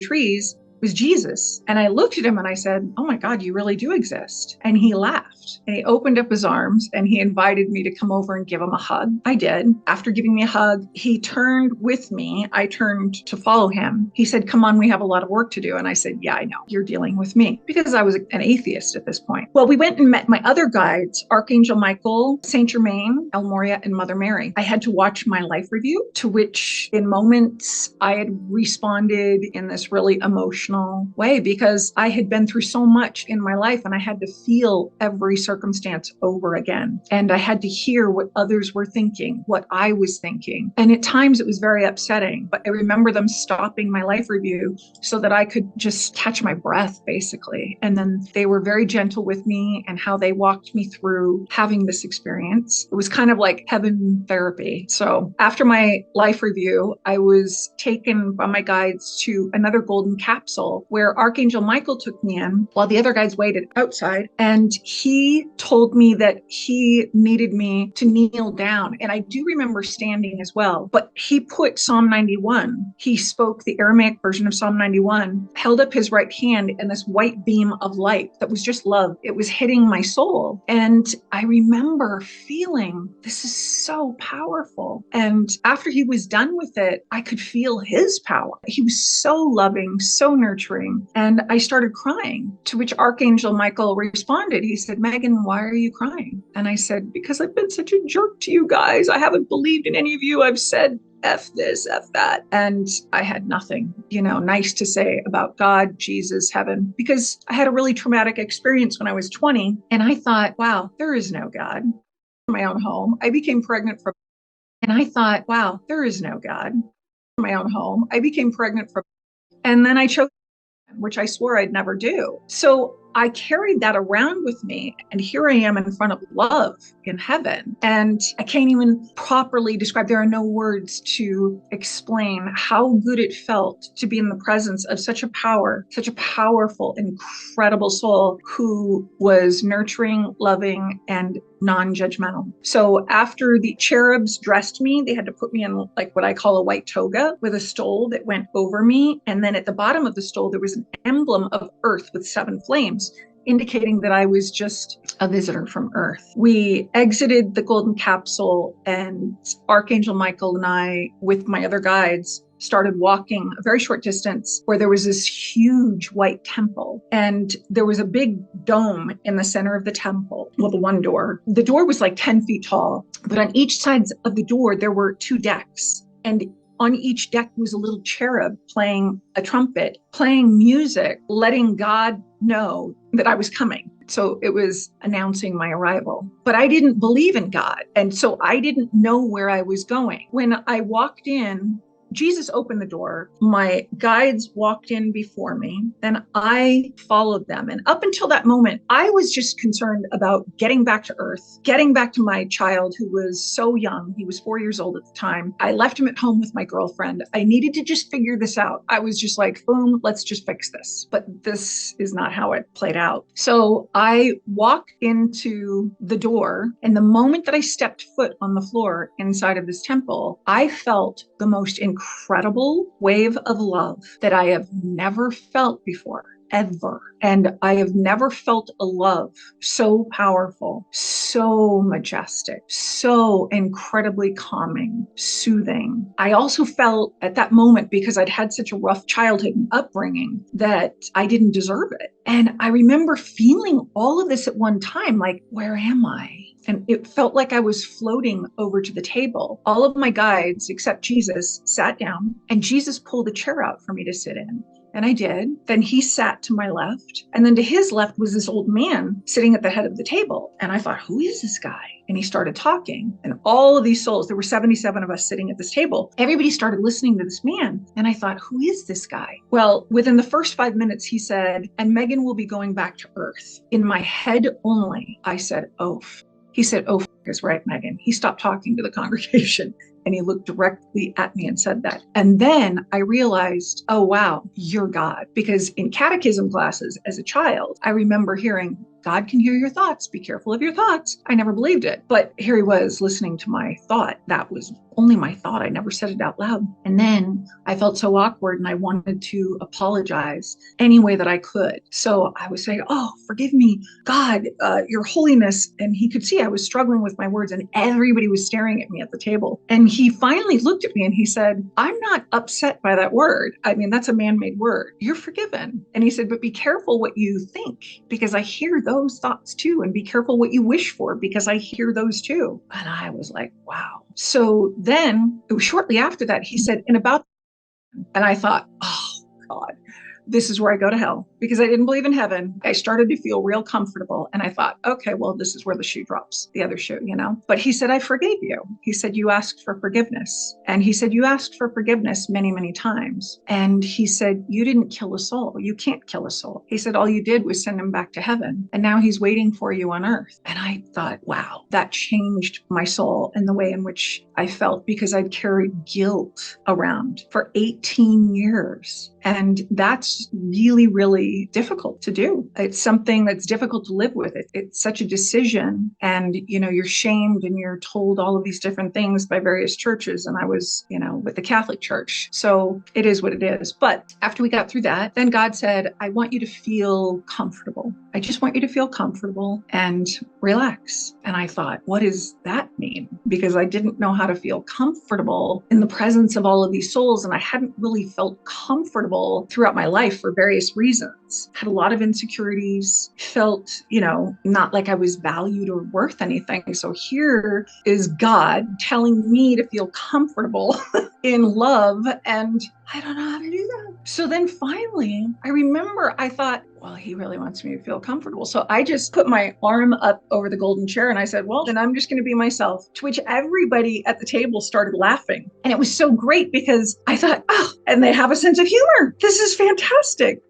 trees was Jesus. And I looked at him and I said, oh my God, you really do exist. And he laughed and he opened up his arms and he invited me to come over and give him a hug. I did. After giving me a hug, he turned with me. I turned to follow him. He said, come on, we have a lot of work to do. And I said, yeah, I know. You're dealing with me, because I was an atheist at this point. Well, we went and met my other guides, Archangel Michael, Saint Germain, El Moria, and Mother Mary. I had to watch my life review, to which in moments I had responded in this really emotional way, because I had been through so much in my life and I had to feel every circumstance over again. And I had to hear what others were thinking, what I was thinking. And at times it was very upsetting, but I remember them stopping my life review so that I could just catch my breath, basically. And then they were very gentle with me and how they walked me through having this experience. It was kind of like heaven therapy. So after my life review, I was taken by my guides to another golden capsule where Archangel Michael took me in while the other guys waited outside. And he told me that he needed me to kneel down. And I do remember standing as well, but he put Psalm 91. He spoke the Aramaic version of Psalm 91, held up his right hand, and this white beam of light that was just love. It was hitting my soul. And I remember feeling, this is so powerful. And after he was done with it, I could feel his power. He was so loving, so nurturing. And I started crying, to which Archangel Michael responded. He said, Megan, why are you crying? And I said, because I've been such a jerk to you guys. I haven't believed in any of you. I've said F this, F that. And I had nothing, nice to say about God, Jesus, heaven, because I had a really traumatic experience when I was 20. And I thought, wow, there is no God. In my own home, I became pregnant from, and I thought, wow, there is no God. In my own home, I became pregnant from, and then I chose, which I swore I'd never do. So I carried that around with me, and here I am in front of love in heaven. And I can't even properly describe, there are no words to explain how good it felt to be in the presence of such a powerful, incredible soul who was nurturing, loving, and non-judgmental. So after the cherubs dressed me, they had to put me in like what I call a white toga with a stole that went over me. And then at the bottom of the stole, there was an emblem of earth with 7 flames, indicating that I was just a visitor from Earth. We exited the golden capsule, and Archangel Michael and I, with my other guides, started walking a very short distance where there was this huge white temple. And there was a big dome in the center of the temple. Well, the one door. The door was like 10 feet tall, but on each side of the door, there were 2 decks. And on each deck was a little cherub playing a trumpet, playing music, letting God know that I was coming. So it was announcing my arrival. But I didn't believe in God. And so I didn't know where I was going. When I walked in, Jesus opened the door. My guides walked in before me, and I followed them. And up until that moment, I was just concerned about getting back to Earth, getting back to my child who was so young. He was 4 years old at the time. I left him at home with my girlfriend. I needed to just figure this out. I was just like, boom, let's just fix this. But this is not how it played out. So I walked into the door, and the moment that I stepped foot on the floor inside of this temple, I felt the most incredible wave of love that I have never felt before, ever. And I have never felt a love so powerful, so majestic, so incredibly calming, soothing. I also felt at that moment, because I'd had such a rough childhood and upbringing, that I didn't deserve it. And I remember feeling all of this at one time, like, where am I? And it felt like I was floating over to the table. All of my guides, except Jesus, sat down, and Jesus pulled a chair out for me to sit in. And I did. Then he sat to my left. And then to his left was this old man sitting at the head of the table. And I thought, who is this guy? And he started talking. And all of these souls, there were 77 of us sitting at this table. Everybody started listening to this man. And I thought, who is this guy? Well, within the first 5 minutes, he said, and Megan will be going back to Earth. In my head only, I said, oh. He said, oh, is right, Megan. He stopped talking to the congregation and he looked directly at me and said that. And then I realized, oh, wow, you're God. Because in catechism classes as a child, I remember hearing, God can hear your thoughts. Be careful of your thoughts. I never believed it. But here he was listening to my thought. That was only my thought. I never said it out loud. And then I felt so awkward and I wanted to apologize any way that I could. So I was saying, oh, forgive me, God, your holiness. And he could see I was struggling with my words and everybody was staring at me at the table. And he finally looked at me and he said, I'm not upset by that word. I mean, that's a man-made word. You're forgiven. And he said, but be careful what you think because I hear those thoughts too. And be careful what you wish for because I hear those too. And I was like, wow. So then it was shortly after that, he said, and I thought, oh God, this is where I go to hell because I didn't believe in heaven. I started to feel real comfortable. And I thought, okay, well, this is where the shoe drops, the other shoe, But he said, I forgave you. He said, you asked for forgiveness. And he said, you asked for forgiveness many, many times. And he said, you didn't kill a soul. You can't kill a soul. He said, all you did was send him back to heaven. And now he's waiting for you on earth. And I thought, wow, that changed my soul and the way in which I felt because I'd carried guilt around for 18 years. And that's really, really difficult to do. It's something that's difficult to live with. It's such a decision. And, you're shamed and you're told all of these different things by various churches. And I was, with the Catholic Church. So it is what it is. But after we got through that, then God said, I want you to feel comfortable. I just want you to feel comfortable and relax. And I thought, what does that mean? Because I didn't know how to feel comfortable in the presence of all of these souls. And I hadn't really felt comfortable throughout my life for various reasons. Had a lot of insecurities, felt, not like I was valued or worth anything. So here is God telling me to feel comfortable in love. And I don't know how to do that. So then finally, I remember I thought, well, he really wants me to feel comfortable. So I just put my arm up over the golden chair and I said, well, then I'm just going to be myself, to which everybody at the table started laughing. And it was so great because I thought, oh, and they have a sense of humor. This is fantastic.